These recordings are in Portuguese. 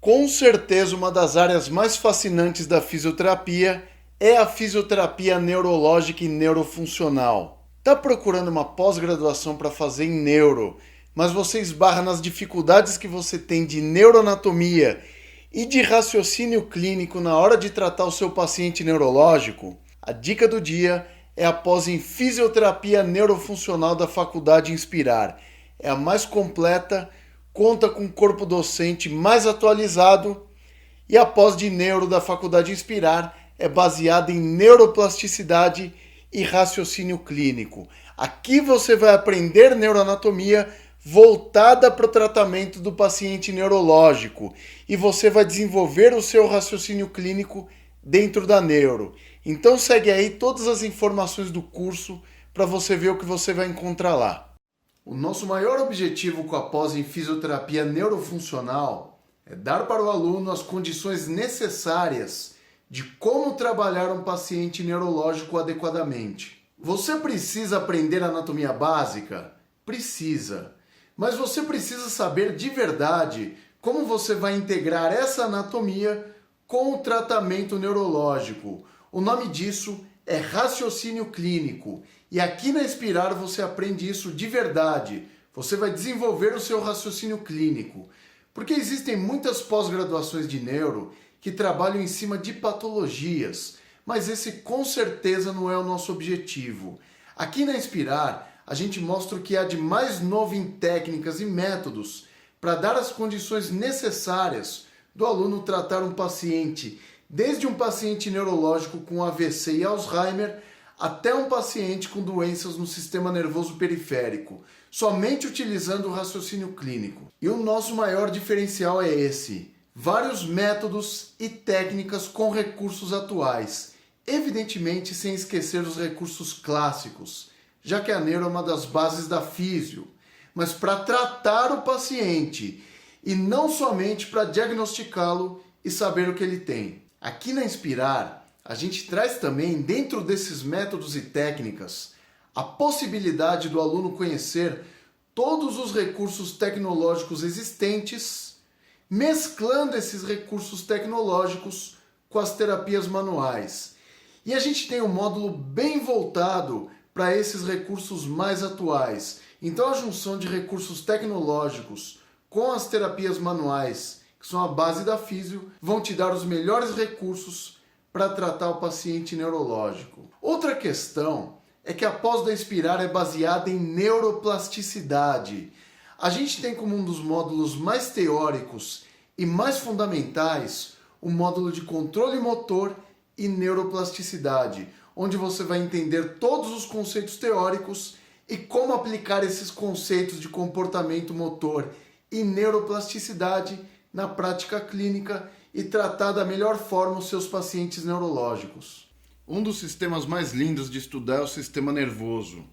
Com certeza, uma das áreas mais fascinantes da fisioterapia é a fisioterapia neurológica e neurofuncional. Tá procurando uma pós-graduação para fazer em neuro, mas você esbarra nas dificuldades que você tem de neuroanatomia e de raciocínio clínico na hora de tratar o seu paciente neurológico? A dica do dia é a pós em fisioterapia neurofuncional da Faculdade Inspirar. É a mais completa, conta com um corpo docente mais atualizado e a pós de neuro da Faculdade Inspirar é baseada em neuroplasticidade e raciocínio clínico. Aqui você vai aprender neuroanatomia voltada para o tratamento do paciente neurológico e você vai desenvolver o seu raciocínio clínico dentro da neuro. Então segue aí todas as informações do curso para você ver o que você vai encontrar lá. O nosso maior objetivo com a pós em fisioterapia neurofuncional é dar para o aluno as condições necessárias de como trabalhar um paciente neurológico adequadamente. Você precisa aprender anatomia básica? Precisa. Mas você precisa saber de verdade como você vai integrar essa anatomia com o tratamento neurológico. O nome disso é raciocínio clínico. E aqui na Inspirar você aprende isso de verdade. Você vai desenvolver o seu raciocínio clínico. Porque existem muitas pós-graduações de neuro que trabalham em cima de patologias, mas esse com certeza não é o nosso objetivo. Aqui na Inspirar, a gente mostra o que há de mais novo em técnicas e métodos para dar as condições necessárias do aluno tratar um paciente, desde um paciente neurológico com AVC e Alzheimer, até um paciente com doenças no sistema nervoso periférico, somente utilizando o raciocínio clínico. E o nosso maior diferencial é esse: vários métodos e técnicas com recursos atuais, evidentemente sem esquecer os recursos clássicos, já que a neuro é uma das bases da físio, mas para tratar o paciente e não somente para diagnosticá-lo e saber o que ele tem. Aqui na Inspirar, a gente traz também, dentro desses métodos e técnicas, a possibilidade do aluno conhecer todos os recursos tecnológicos existentes, mesclando esses recursos tecnológicos com as terapias manuais. E a gente tem um módulo bem voltado para esses recursos mais atuais. Então a junção de recursos tecnológicos com as terapias manuais, que são a base da físio, vão te dar os melhores recursos para tratar o paciente neurológico. Outra questão é que a pós da Inspirar é baseada em neuroplasticidade. A gente tem como um dos módulos mais teóricos e mais fundamentais o módulo de controle motor e neuroplasticidade, onde você vai entender todos os conceitos teóricos e como aplicar esses conceitos de comportamento motor e neuroplasticidade na prática clínica e tratar da melhor forma os seus pacientes neurológicos. Um dos sistemas mais lindos de estudar é o sistema nervoso.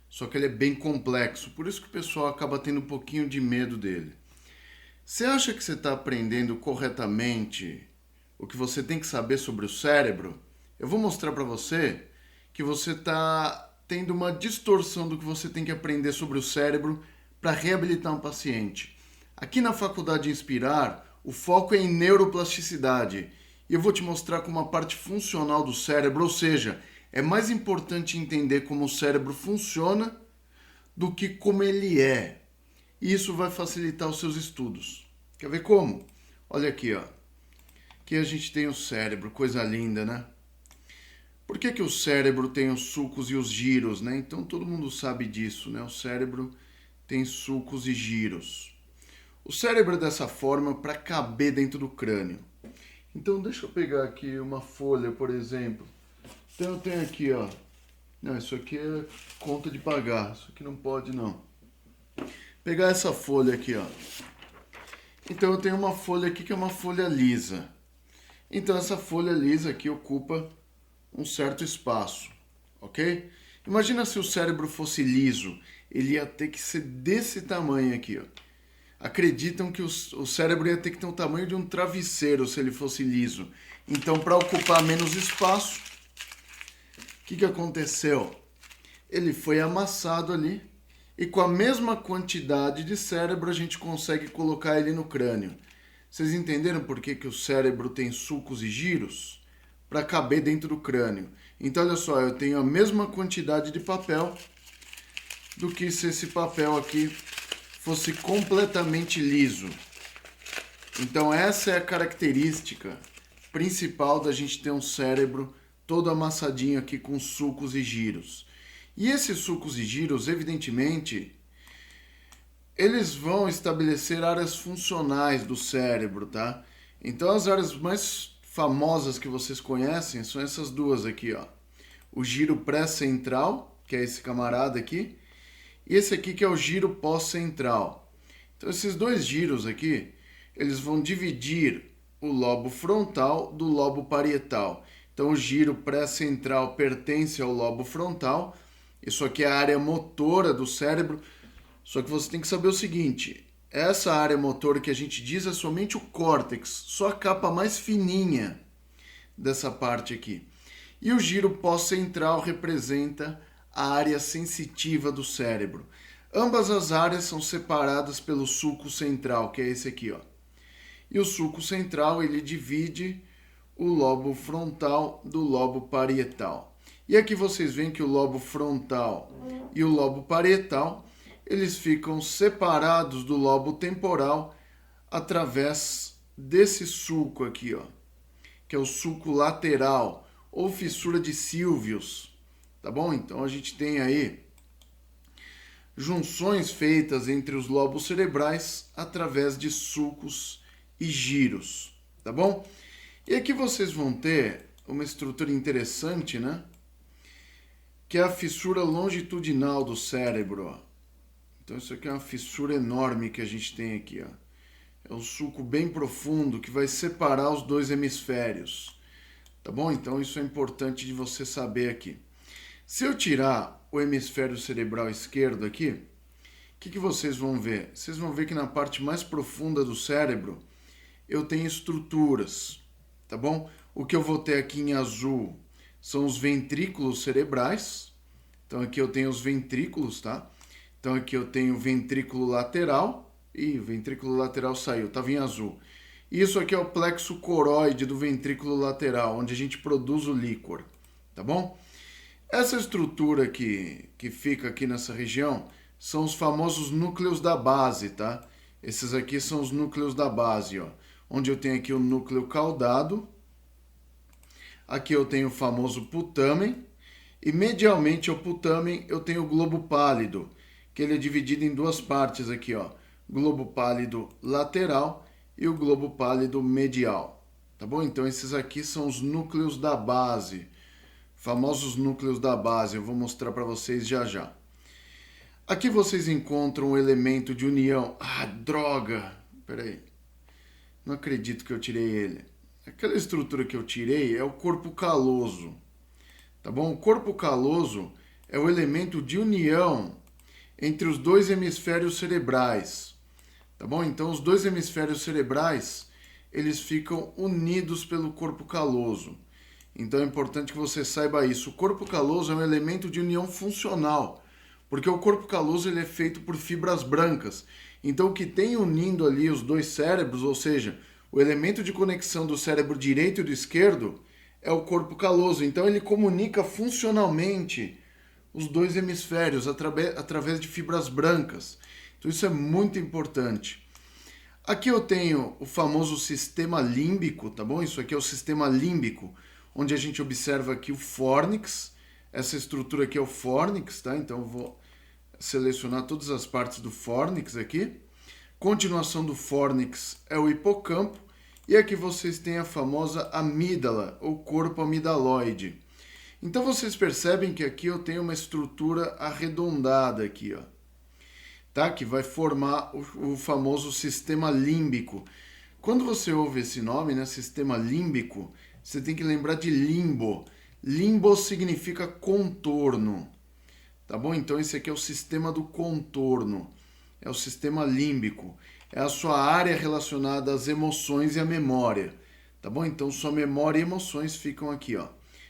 Só que ele é bem complexo, por isso que o pessoal acaba tendo um pouquinho de medo dele. Você acha que você está aprendendo corretamente o que você tem que saber sobre o cérebro? Eu vou mostrar para você que você está tendo uma distorção do que você tem que aprender sobre o cérebro para reabilitar um paciente. Aqui na Faculdade Inspirar, o foco é em neuroplasticidade e eu vou te mostrar como a parte funcional do cérebro, ou seja, é mais importante entender como o cérebro funciona do que como ele é. E isso vai facilitar os seus estudos. Quer ver como? Olha aqui, ó. Aqui a gente tem o cérebro, coisa linda, né? Por que o cérebro tem os sulcos e os giros, né? Então todo mundo sabe disso, né? O cérebro tem sulcos e giros. O cérebro é dessa forma para caber dentro do crânio. Então deixa eu pegar aqui uma folha, por exemplo. Então eu tenho aqui, ó. Não, isso aqui é conta de pagar. Isso aqui não pode, não. Pegar essa folha aqui, ó. Então eu tenho uma folha aqui que é uma folha lisa. Então essa folha lisa aqui ocupa um certo espaço, ok? Imagina se o cérebro fosse liso. Ele ia ter que ser desse tamanho aqui, ó. Acreditam que o cérebro ia ter que ter o tamanho de um travesseiro se ele fosse liso. Então, para ocupar menos espaço, o que aconteceu? Ele foi amassado ali e com a mesma quantidade de cérebro a gente consegue colocar ele no crânio. Vocês entenderam por que o cérebro tem sulcos e giros? Para caber dentro do crânio. Então, olha só, eu tenho a mesma quantidade de papel do que se esse papel aqui fosse completamente liso. Então, essa é a característica principal da gente ter um cérebro todo amassadinho aqui com sulcos e giros. E esses sulcos e giros, evidentemente, eles vão estabelecer áreas funcionais do cérebro, tá? Então, as áreas mais famosas que vocês conhecem são essas duas aqui, ó. O giro pré-central, que é esse camarada aqui, e esse aqui que é o giro pós-central. Então, esses dois giros aqui, eles vão dividir o lobo frontal do lobo parietal. Então, o giro pré-central pertence ao lobo frontal. Isso aqui é a área motora do cérebro. Só que você tem que saber o seguinte, essa área motora que a gente diz é somente o córtex, só a capa mais fininha dessa parte aqui. E o giro pós-central representa a área sensitiva do cérebro. Ambas as áreas são separadas pelo sulco central, que é esse aqui, ó. E o sulco central, ele divide o lobo frontal do lobo parietal. E aqui vocês veem que o lobo frontal e o lobo parietal, eles ficam separados do lobo temporal através desse sulco aqui, ó, que é o sulco lateral ou fissura de Sylvius, tá bom? Então a gente tem aí junções feitas entre os lobos cerebrais através de sulcos e giros, tá bom? E aqui vocês vão ter uma estrutura interessante, né? Que é a fissura longitudinal do cérebro, ó. Então isso aqui é uma fissura enorme que a gente tem aqui, ó. É um sulco bem profundo que vai separar os dois hemisférios, tá bom? Então isso é importante de você saber aqui. Se eu tirar o hemisfério cerebral esquerdo aqui, o que vocês vão ver? Vocês vão ver que na parte mais profunda do cérebro eu tenho estruturas, tá bom? O que eu vou ter aqui em azul são os ventrículos cerebrais. Então aqui eu tenho os ventrículos, tá? Então aqui eu tenho o ventrículo lateral. Ih, o ventrículo lateral saiu, estava em azul. Isso aqui é o plexo coroide do ventrículo lateral, onde a gente produz o líquor, tá bom? Essa estrutura que fica aqui nessa região são os famosos núcleos da base, tá? Esses aqui são os núcleos da base, ó. Onde eu tenho aqui o núcleo caudado. Aqui eu tenho o famoso putamen. E medialmente ao putamen eu tenho o globo pálido, que ele é dividido em duas partes aqui, ó. Globo pálido lateral e o globo pálido medial, tá bom? Então esses aqui são os núcleos da base, famosos núcleos da base, eu vou mostrar para vocês já já. Aqui vocês encontram o elemento de união. Ah, droga! Peraí, não acredito que eu tirei ele. Aquela estrutura que eu tirei é o corpo caloso, tá bom? O corpo caloso é o elemento de união entre os dois hemisférios cerebrais, tá bom? Então os dois hemisférios cerebrais, eles ficam unidos pelo corpo caloso. Então é importante que você saiba isso. O corpo caloso é um elemento de união funcional, porque o corpo caloso ele é feito por fibras brancas. Então o que tem unindo ali os dois cérebros, ou seja, o elemento de conexão do cérebro direito e do esquerdo, é o corpo caloso. Então ele comunica funcionalmente os dois hemisférios através de fibras brancas. Então isso é muito importante. Aqui eu tenho o famoso sistema límbico, tá bom? Isso aqui é o sistema límbico, onde a gente observa aqui o fórnix. Essa estrutura aqui é o fórnix, tá? Então eu vou selecionar todas as partes do fórnix aqui. Continuação do fórnix é o hipocampo. E aqui vocês têm a famosa amígdala, ou corpo amidaloide. Então vocês percebem que aqui eu tenho uma estrutura arredondada aqui, ó, tá? Que vai formar o famoso sistema límbico. Quando você ouve esse nome, né, sistema límbico, você tem que lembrar de limbo. Limbo significa contorno, tá bom? Então esse aqui é o sistema do contorno, é o sistema límbico. É a sua área relacionada às emoções e à memória, tá bom? Então sua memória e emoções ficam aqui, ó.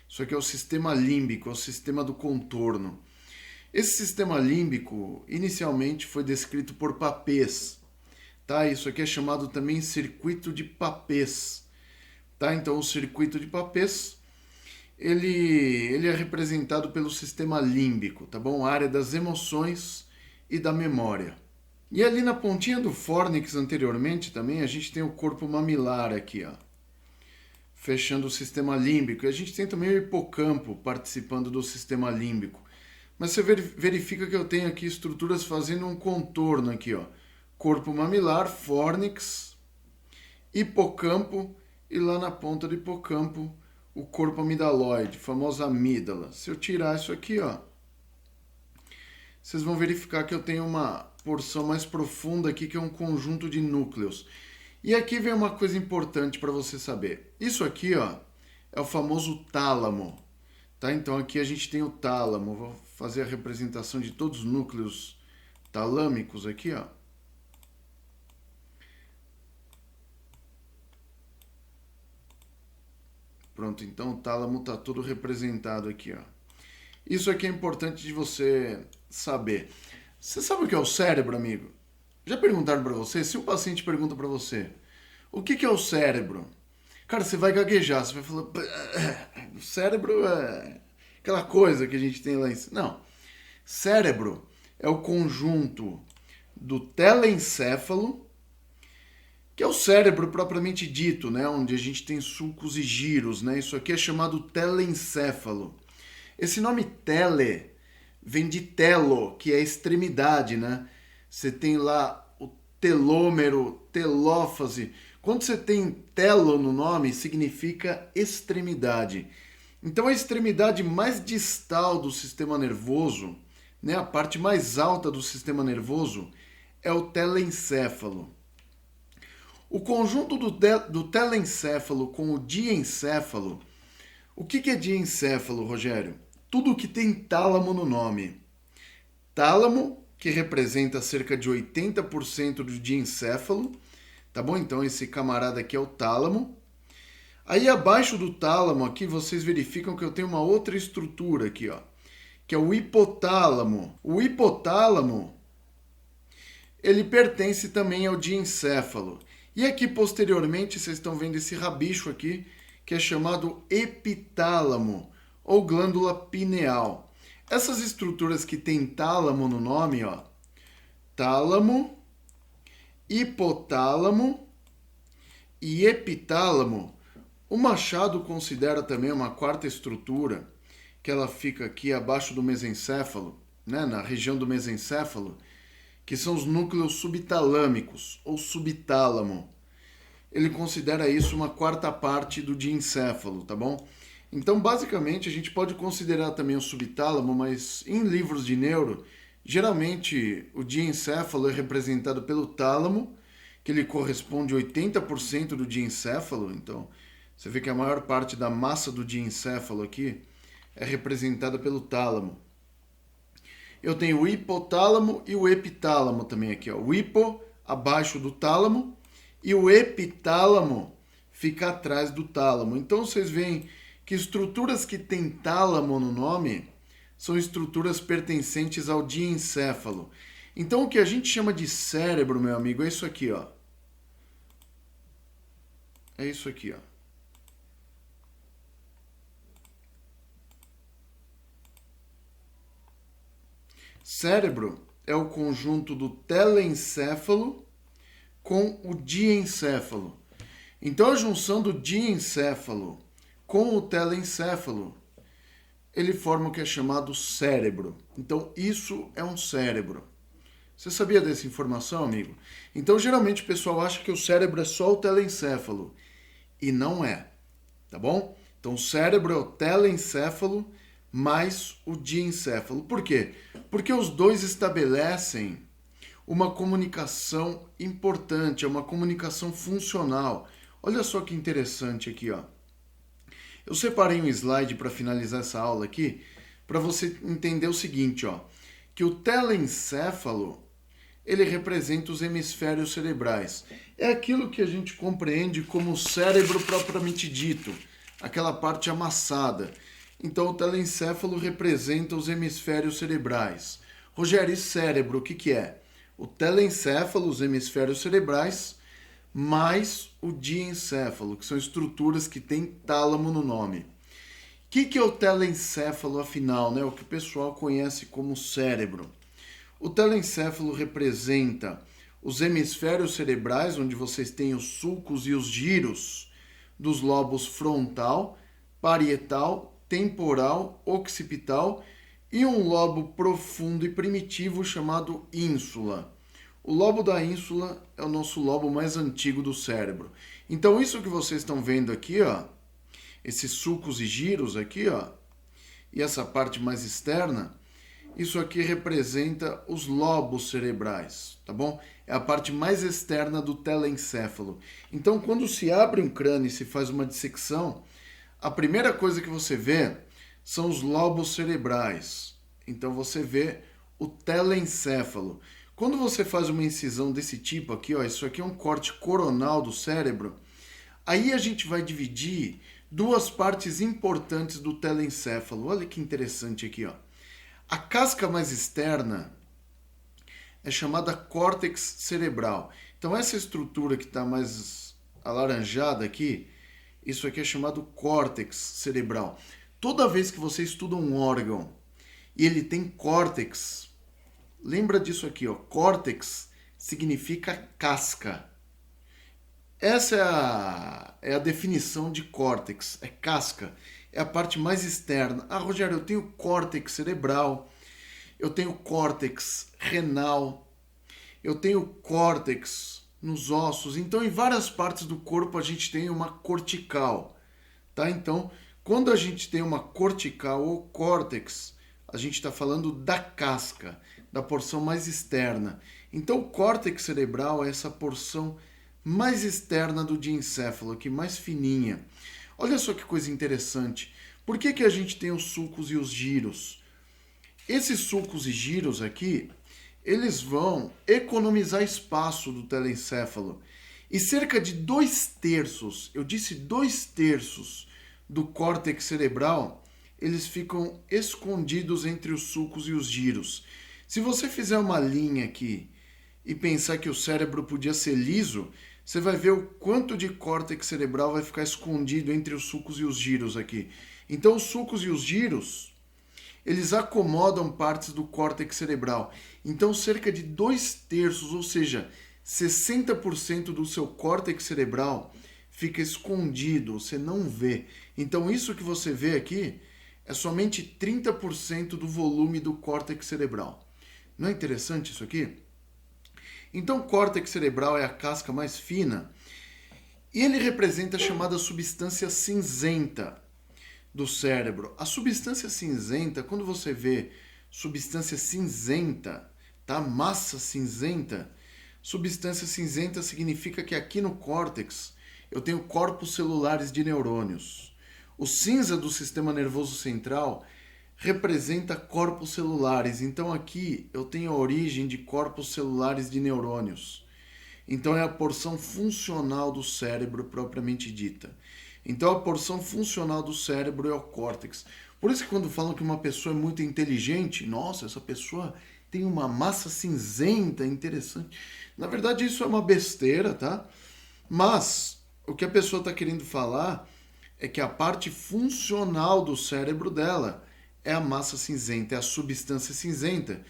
Isso aqui é o sistema límbico, é o sistema do contorno. Esse sistema límbico, inicialmente, foi descrito por Papez, tá? Isso aqui é chamado também circuito de Papez, tá? Então o circuito de Papez, ele é representado pelo sistema límbico, tá bom? A área das emoções e da memória. E ali na pontinha do fórnix anteriormente também a gente tem o corpo mamilar aqui, ó, fechando o sistema límbico. E a gente tem também o hipocampo participando do sistema límbico. Mas você verifica que eu tenho aqui estruturas fazendo um contorno aqui, ó. Corpo mamilar, fórnix, hipocampo e lá na ponta do hipocampo o corpo amidaloide, famosa amígdala. Se eu tirar isso aqui, ó, vocês vão verificar que eu tenho uma porção mais profunda aqui, que é um conjunto de núcleos. E aqui vem uma coisa importante para você saber. Isso aqui, ó, é o famoso tálamo. Tá? Então aqui a gente tem o tálamo. Vou fazer a representação de todos os núcleos talâmicos aqui, ó. Pronto, então o tálamo está todo representado aqui, ó. Isso aqui é importante de você saber. Você sabe o que é o cérebro, amigo? Já perguntaram para você? Se um paciente pergunta para você, o que é o cérebro? Cara, você vai gaguejar, você vai falar, o cérebro é aquela coisa que a gente tem lá em cima. Não, cérebro é o conjunto do telencéfalo, que é o cérebro propriamente dito, né? Onde a gente tem sulcos e giros, né? Isso aqui é chamado telencéfalo. Esse nome tele vem de telo, que é extremidade, né? Você tem lá o telômero, telófase. Quando você tem telo no nome, significa extremidade. Então a extremidade mais distal do sistema nervoso, né? A parte mais alta do sistema nervoso é o telencéfalo. O conjunto do telencéfalo com o diencéfalo. O que é diencéfalo, Rogério? Tudo que tem tálamo no nome. Tálamo, que representa cerca de 80% do diencéfalo. Tá bom? Então esse camarada aqui é o tálamo. Aí abaixo do tálamo aqui vocês verificam que eu tenho uma outra estrutura aqui, ó, que é o hipotálamo. O hipotálamo, ele pertence também ao diencéfalo. E aqui posteriormente vocês estão vendo esse rabicho aqui, que é chamado epitálamo, ou glândula pineal. Essas estruturas que tem tálamo no nome, ó, tálamo, hipotálamo e epitálamo, o Machado considera também uma quarta estrutura, que ela fica aqui abaixo do mesencéfalo, né, na região do mesencéfalo, que são os núcleos subtalâmicos, ou subtálamo. Ele considera isso uma quarta parte do diencéfalo, tá bom? Então, basicamente, a gente pode considerar também o subtálamo, mas em livros de neuro, geralmente o diencéfalo é representado pelo tálamo, que ele corresponde a 80% do diencéfalo. Então, você vê que a maior parte da massa do diencéfalo aqui é representada pelo tálamo. Eu tenho o hipotálamo e o epitálamo também aqui, ó. O hipo abaixo do tálamo e o epitálamo fica atrás do tálamo. Então vocês veem que estruturas que têm tálamo no nome são estruturas pertencentes ao diencéfalo. Então o que a gente chama de cérebro, meu amigo, é isso aqui, ó. É isso aqui, ó. Cérebro é o conjunto do telencéfalo com o diencéfalo. Então a junção do diencéfalo com o telencéfalo, ele forma o que é chamado cérebro. Então isso é um cérebro. Você sabia dessa informação, amigo? Então geralmente o pessoal acha que o cérebro é só o telencéfalo. E não é, tá bom? Então o cérebro é o telencéfalo mais o diencéfalo. Por quê? Porque os dois estabelecem uma comunicação importante, é uma comunicação funcional. Olha só que interessante aqui, ó. Eu separei um slide para finalizar essa aula aqui, para você entender o seguinte, ó, que o telencéfalo, ele representa os hemisférios cerebrais. É aquilo que a gente compreende como o cérebro propriamente dito, aquela parte amassada. Então o telencéfalo representa os hemisférios cerebrais. Rogério, e cérebro, o que é? o telencéfalo, os hemisférios cerebrais, mais o diencéfalo, que são estruturas que têm tálamo no nome. O que é o telencéfalo, afinal, né? O que o pessoal conhece como cérebro. O telencéfalo representa os hemisférios cerebrais, onde vocês têm os sulcos e os giros dos lobos frontal, parietal, temporal, occipital e um lobo profundo e primitivo chamado ínsula. O lobo da ínsula é o nosso lobo mais antigo do cérebro. Então isso que vocês estão vendo aqui, ó, esses sulcos e giros aqui, ó, e essa parte mais externa, isso aqui representa os lobos cerebrais, tá bom? É a parte mais externa do telencéfalo. Então, quando se abre um crânio e se faz uma dissecção, a primeira coisa que você vê são os lobos cerebrais. Então, você vê o telencéfalo. Quando você faz uma incisão desse tipo aqui, ó, isso aqui é um corte coronal do cérebro, aí a gente vai dividir duas partes importantes do telencéfalo. Olha que interessante aqui, ó. A casca mais externa é chamada córtex cerebral. Então essa estrutura que está mais alaranjada aqui, isso aqui é chamado córtex cerebral. Toda vez que você estuda um órgão e ele tem córtex, lembra disso aqui, ó. Córtex significa casca. Essa é a definição de córtex, é casca, é a parte mais externa. Ah, Rogério, eu tenho córtex cerebral, eu tenho córtex renal, eu tenho córtex nos ossos. Então, em várias partes do corpo a gente tem uma cortical, tá? Então, quando a gente tem uma cortical ou córtex, a gente está falando da casca, da porção mais externa. Então, o córtex cerebral é essa porção mais externa do diencéfalo, aqui mais fininha. Olha só que coisa interessante. Por que a gente tem os sulcos e os giros? Esses sulcos e giros aqui, eles vão economizar espaço do telencéfalo. E cerca de 2/3, eu disse 2/3 do córtex cerebral, eles ficam escondidos entre os sulcos e os giros. Se você fizer uma linha aqui e pensar que o cérebro podia ser liso, você vai ver o quanto de córtex cerebral vai ficar escondido entre os sulcos e os giros aqui. Então, os sulcos e os giros, eles acomodam partes do córtex cerebral. Então, cerca de 2/3, ou seja, 60% do seu córtex cerebral fica escondido, você não vê. Então, isso que você vê aqui é somente 30% do volume do córtex cerebral. Não é interessante isso aqui? Então, o córtex cerebral é a casca mais fina e ele representa a chamada substância cinzenta do cérebro. A substância cinzenta, quando você vê substância cinzenta, tá? Massa cinzenta, substância cinzenta significa que aqui no córtex eu tenho corpos celulares de neurônios. O cinza do sistema nervoso central representa corpos celulares. Então aqui eu tenho a origem de corpos celulares de neurônios. Então é a porção funcional do cérebro propriamente dita. Então a porção funcional do cérebro é o córtex. Por isso que quando falam que uma pessoa é muito inteligente, nossa, essa pessoa tem uma massa cinzenta interessante. Na verdade isso é uma besteira, tá? Mas o que a pessoa está querendo falar é que a parte funcional do cérebro dela é a massa cinzenta, é a substância cinzenta,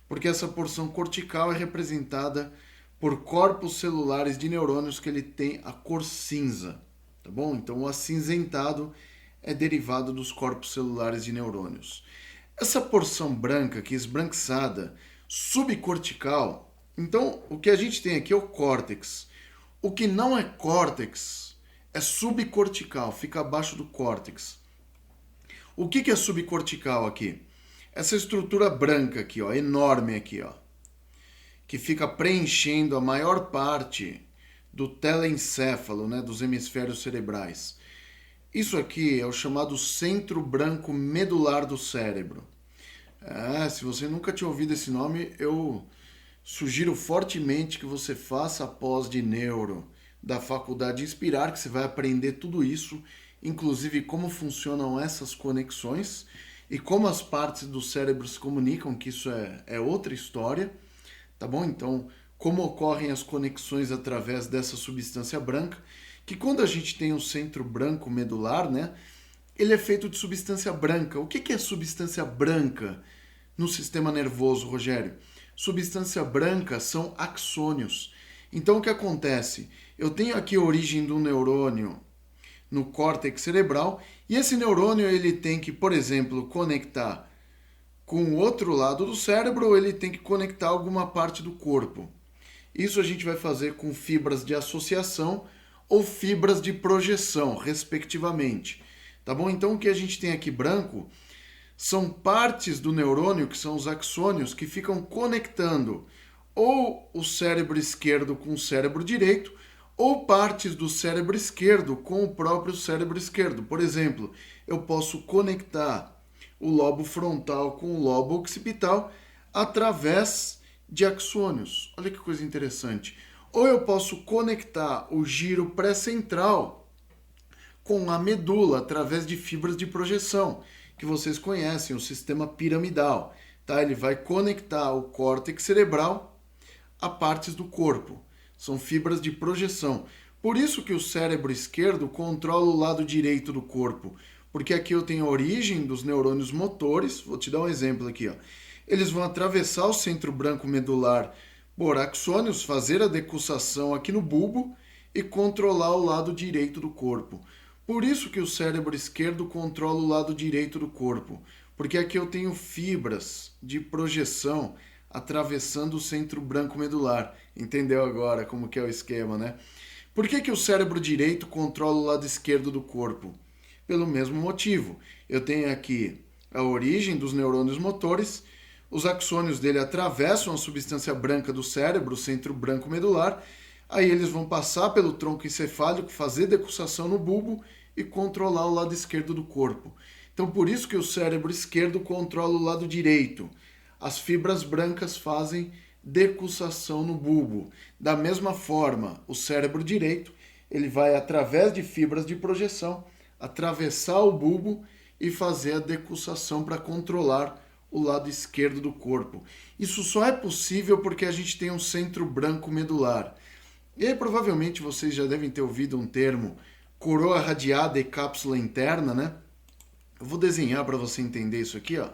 porque essa porção cortical é representada por corpos celulares de neurônios que ele tem a cor cinza, tá bom? Então o acinzentado é derivado dos corpos celulares de neurônios. Essa porção branca aqui, esbranquiçada, subcortical, então o que a gente tem aqui é o córtex. O que não é córtex é subcortical, fica abaixo do córtex. O que é subcortical aqui? Essa estrutura branca aqui, ó, enorme aqui, ó, que fica preenchendo a maior parte do telencéfalo, né, dos hemisférios cerebrais. Isso aqui é o chamado centro branco medular do cérebro. Se você nunca tinha ouvido esse nome, eu sugiro fortemente que você faça a pós de neuro da Faculdade Inspirar, que você vai aprender tudo isso, inclusive como funcionam essas conexões e como as partes do cérebro se comunicam, que isso é outra história, tá bom? Então, como ocorrem as conexões através dessa substância branca, que quando a gente tem um centro branco medular, né, ele é feito de substância branca. O que é substância branca no sistema nervoso, Rogério? Substância branca são axônios. Então, o que acontece? Eu tenho aqui a origem do neurônio no córtex cerebral e esse neurônio ele tem que, por exemplo, conectar com o outro lado do cérebro ou ele tem que conectar alguma parte do corpo. Isso a gente vai fazer com fibras de associação ou fibras de projeção, respectivamente. Tá bom? Então o que a gente tem aqui branco são partes do neurônio, que são os axônios, que ficam conectando ou o cérebro esquerdo com o cérebro direito, ou partes do cérebro esquerdo com o próprio cérebro esquerdo. Por exemplo, eu posso conectar o lobo frontal com o lobo occipital através de axônios. Olha que coisa interessante. Ou eu posso conectar o giro pré-central com a medula através de fibras de projeção, que vocês conhecem, o sistema piramidal. Tá? Ele vai conectar o córtex cerebral a partes do corpo. São fibras de projeção. Por isso que o cérebro esquerdo controla o lado direito do corpo, porque aqui eu tenho a origem dos neurônios motores. Vou te dar um exemplo aqui, ó. Eles vão atravessar o centro branco medular por axônios, fazer a decussação aqui no bulbo e controlar o lado direito do corpo. Por isso que o cérebro esquerdo controla o lado direito do corpo, porque aqui eu tenho fibras de projeção atravessando o centro branco medular. Entendeu agora como que é o esquema, né? Por que o cérebro direito controla o lado esquerdo do corpo? Pelo mesmo motivo. Eu tenho aqui a origem dos neurônios motores, os axônios dele atravessam a substância branca do cérebro, o centro branco medular, aí eles vão passar pelo tronco encefálico, fazer decussação no bulbo e controlar o lado esquerdo do corpo. Então, por isso que o cérebro esquerdo controla o lado direito. As fibras brancas fazem decussação no bulbo. Da mesma forma, o cérebro direito, ele vai através de fibras de projeção atravessar o bulbo e fazer a decussação para controlar o lado esquerdo do corpo. Isso só é possível porque a gente tem um centro branco medular. E aí, provavelmente vocês já devem ter ouvido um termo coroa radiada e cápsula interna, né? Eu vou desenhar para você entender isso aqui, ó.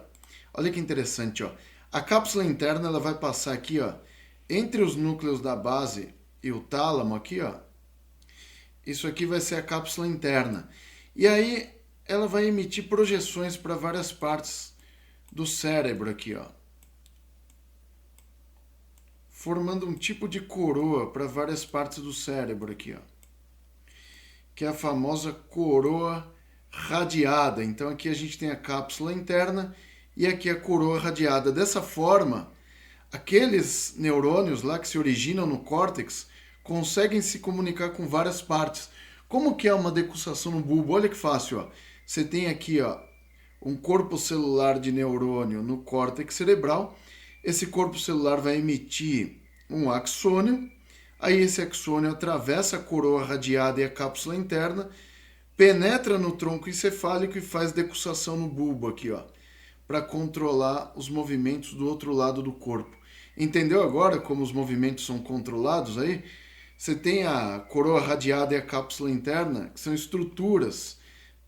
Olha que interessante, ó. A cápsula interna ela vai passar aqui, ó, entre os núcleos da base e o tálamo aqui, ó. Isso aqui vai ser a cápsula interna. E aí ela vai emitir projeções para várias partes do cérebro aqui, ó. Formando um tipo de coroa para várias partes do cérebro aqui, ó. Que é a famosa coroa radiada. Então aqui a gente tem a cápsula interna e aqui a coroa radiada. Dessa forma, aqueles neurônios lá que se originam no córtex conseguem se comunicar com várias partes. Como que é uma decussação no bulbo? Olha que fácil, ó. Você tem aqui, ó, um corpo celular de neurônio no córtex cerebral. Esse corpo celular vai emitir um axônio. Aí esse axônio atravessa a coroa radiada e a cápsula interna, penetra no tronco encefálico e faz decussação no bulbo aqui, ó, para controlar os movimentos do outro lado do corpo. Entendeu agora como os movimentos são controlados aí? Você tem a coroa radiada e a cápsula interna, que são estruturas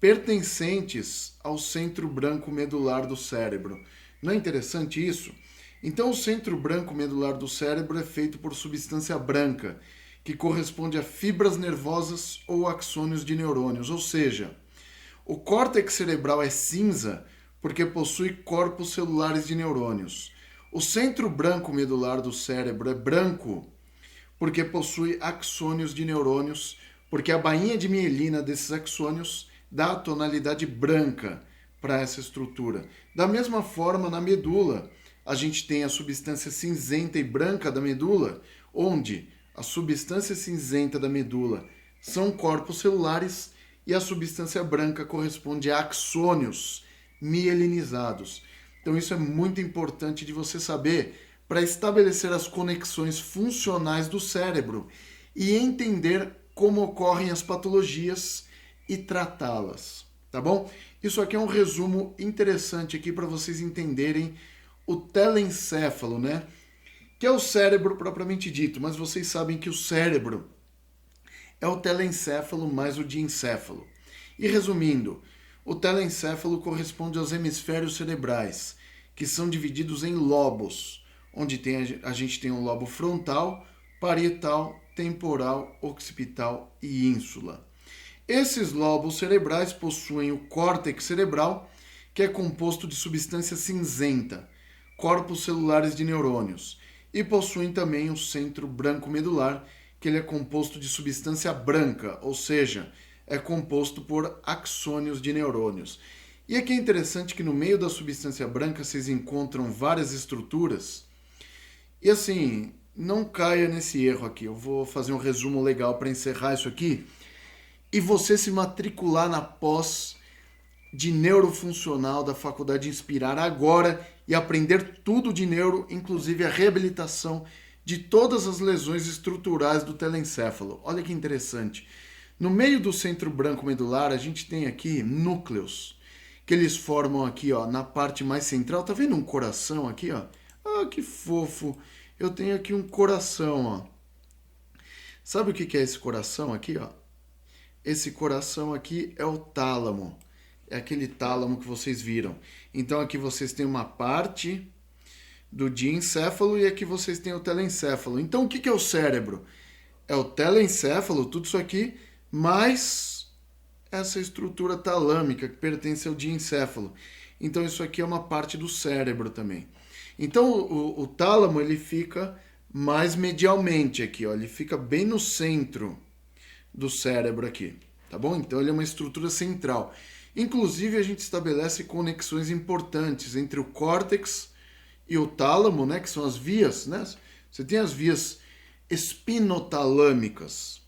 pertencentes ao centro branco medular do cérebro. Não é interessante isso? Então, o centro branco medular do cérebro é feito por substância branca, que corresponde a fibras nervosas ou axônios de neurônios. Ou seja, o córtex cerebral é cinza porque possui corpos celulares de neurônios. O centro branco medular do cérebro é branco porque possui axônios de neurônios, porque a bainha de mielina desses axônios dá a tonalidade branca para essa estrutura. Da mesma forma, na medula, a gente tem a substância cinzenta e branca da medula, onde a substância cinzenta da medula são corpos celulares e a substância branca corresponde a axônios mielinizados. Então isso é muito importante de você saber para estabelecer as conexões funcionais do cérebro e entender como ocorrem as patologias e tratá-las, tá bom? Isso aqui é um resumo interessante aqui para vocês entenderem o telencéfalo, né? que é o cérebro propriamente dito, mas vocês sabem que o cérebro é o telencéfalo mais o diencéfalo. E resumindo, o telencéfalo corresponde aos hemisférios cerebrais, que são divididos em lobos, onde a gente tem um lobo frontal, parietal, temporal, occipital e ínsula. Esses lobos cerebrais possuem o córtex cerebral, que é composto de substância cinzenta, corpos celulares de neurônios, e possuem também o centro branco-medular, que ele é composto de substância branca, ou seja, é composto por axônios de neurônios. E aqui é interessante que no meio da substância branca vocês encontram várias estruturas. E assim, não caia nesse erro aqui. Eu vou fazer um resumo legal para encerrar isso aqui. E você se matricular na pós de neurofuncional da Faculdade Inspirar agora e aprender tudo de neuro, inclusive a reabilitação de todas as lesões estruturais do telencéfalo. Olha que interessante. No meio do centro branco medular, a gente tem aqui núcleos, que eles formam aqui, ó, na parte mais central. Tá vendo um coração aqui, ó? Ah, que fofo. Eu tenho aqui um coração, ó. Sabe o que é esse coração aqui, ó? Esse coração aqui é o tálamo. É aquele tálamo que vocês viram. Então aqui vocês têm uma parte do diencéfalo e aqui vocês têm o telencéfalo. Então o que é o cérebro? É o telencéfalo, tudo isso aqui, mais essa estrutura talâmica que pertence ao diencéfalo. Então isso aqui é uma parte do cérebro também. Então o tálamo ele fica mais medialmente aqui, ó. Ele fica bem no centro do cérebro aqui, tá bom? Então ele é uma estrutura central. Inclusive a gente estabelece conexões importantes entre o córtex e o tálamo, né, que são as vias, né? Você tem as vias espinotalâmicas,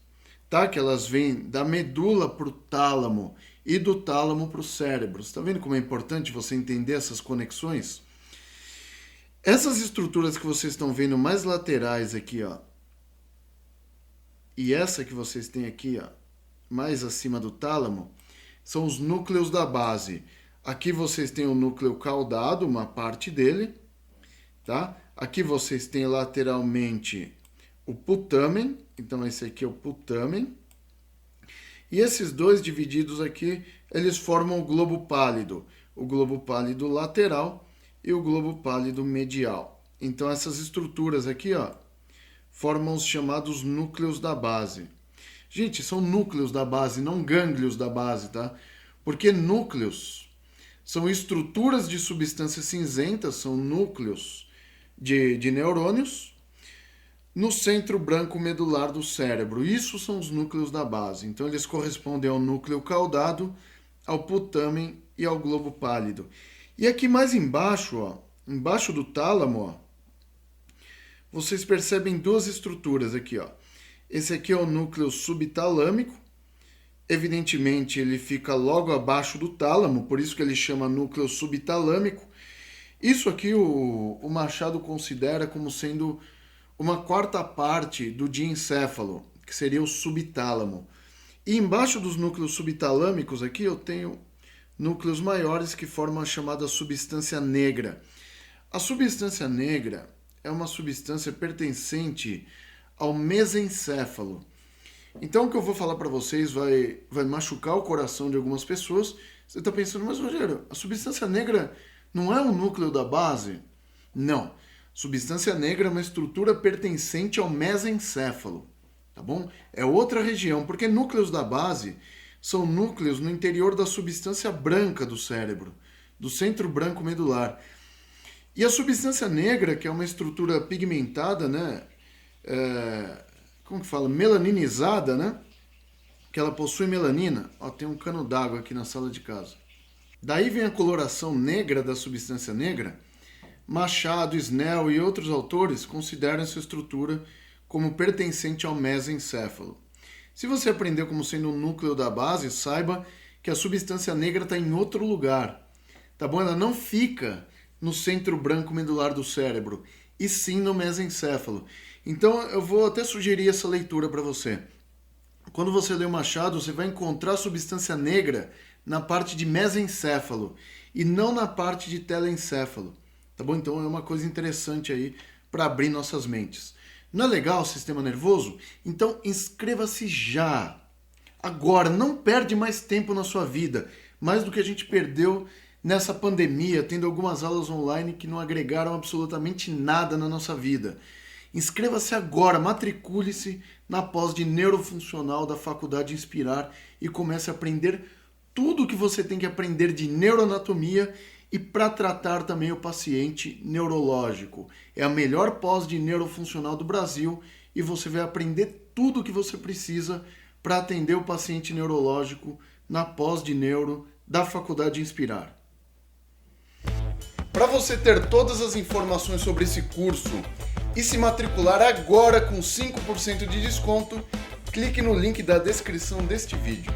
tá? Que elas vêm da medula para o tálamo e do tálamo para o cérebro. Está vendo como é importante você entender essas conexões? Essas estruturas que vocês estão vendo mais laterais aqui, ó, e essa que vocês têm aqui, ó, mais acima do tálamo, são os núcleos da base. Aqui vocês têm o núcleo caudado, uma parte dele, tá? Aqui vocês têm lateralmente o putamen, então esse aqui é o putamen. E esses dois divididos aqui, eles formam o globo pálido lateral e o globo pálido medial. Então essas estruturas aqui, ó, formam os chamados núcleos da base. Gente, são núcleos da base, não gânglios da base, tá? Porque núcleos são estruturas de substâncias cinzentas, são núcleos de neurônios no centro branco medular do cérebro. Isso são os núcleos da base. Então eles correspondem ao núcleo caudado, ao putamen e ao globo pálido. E aqui mais embaixo, ó, embaixo do tálamo, ó, vocês percebem duas estruturas aqui, ó. Esse aqui é o núcleo subtalâmico. Evidentemente, ele fica logo abaixo do tálamo, por isso que ele chama núcleo subtalâmico. Isso aqui o Machado considera como sendo uma quarta parte do diencéfalo, que seria o subtálamo. E embaixo dos núcleos subtalâmicos aqui eu tenho núcleos maiores que formam a chamada substância negra. A substância negra é uma substância pertencente ao mesencéfalo. Então o que eu vou falar para vocês vai machucar o coração de algumas pessoas. Você está pensando, mas Rogério, a substância negra não é um núcleo da base? Não. Substância negra é uma estrutura pertencente ao mesencéfalo, tá bom? É outra região, porque núcleos da base são núcleos no interior da substância branca do cérebro, do centro branco medular. E a substância negra, que é uma estrutura pigmentada, né? Como que fala? Melaninizada, né? Que ela possui melanina. Ó, tem um cano d'água aqui na sala de casa. Daí vem a coloração negra da substância negra. Machado, Snell e outros autores consideram essa estrutura como pertencente ao mesencéfalo. Se você aprendeu como sendo um núcleo da base, saiba que a substância negra está em outro lugar. Tá bom? Ela não fica no centro branco medular do cérebro, e sim no mesencéfalo. Então eu vou até sugerir essa leitura para você. Quando você lê o Machado, você vai encontrar a substância negra na parte de mesencéfalo e não na parte de telencéfalo. Tá bom? Então é uma coisa interessante aí para abrir nossas mentes. Não é legal o sistema nervoso? Então inscreva-se já! Agora, não perde mais tempo na sua vida, mais do que a gente perdeu nessa pandemia, tendo algumas aulas online que não agregaram absolutamente nada na nossa vida. Inscreva-se agora, matricule-se na pós de neurofuncional da Faculdade Inspirar e comece a aprender tudo o que você tem que aprender de neuroanatomia e para tratar também o paciente neurológico. É a melhor pós de neurofuncional do Brasil e você vai aprender tudo o que você precisa para atender o paciente neurológico na pós de neuro da Faculdade Inspirar. Para você ter todas as informações sobre esse curso e se matricular agora com 5% de desconto, clique no link da descrição deste vídeo.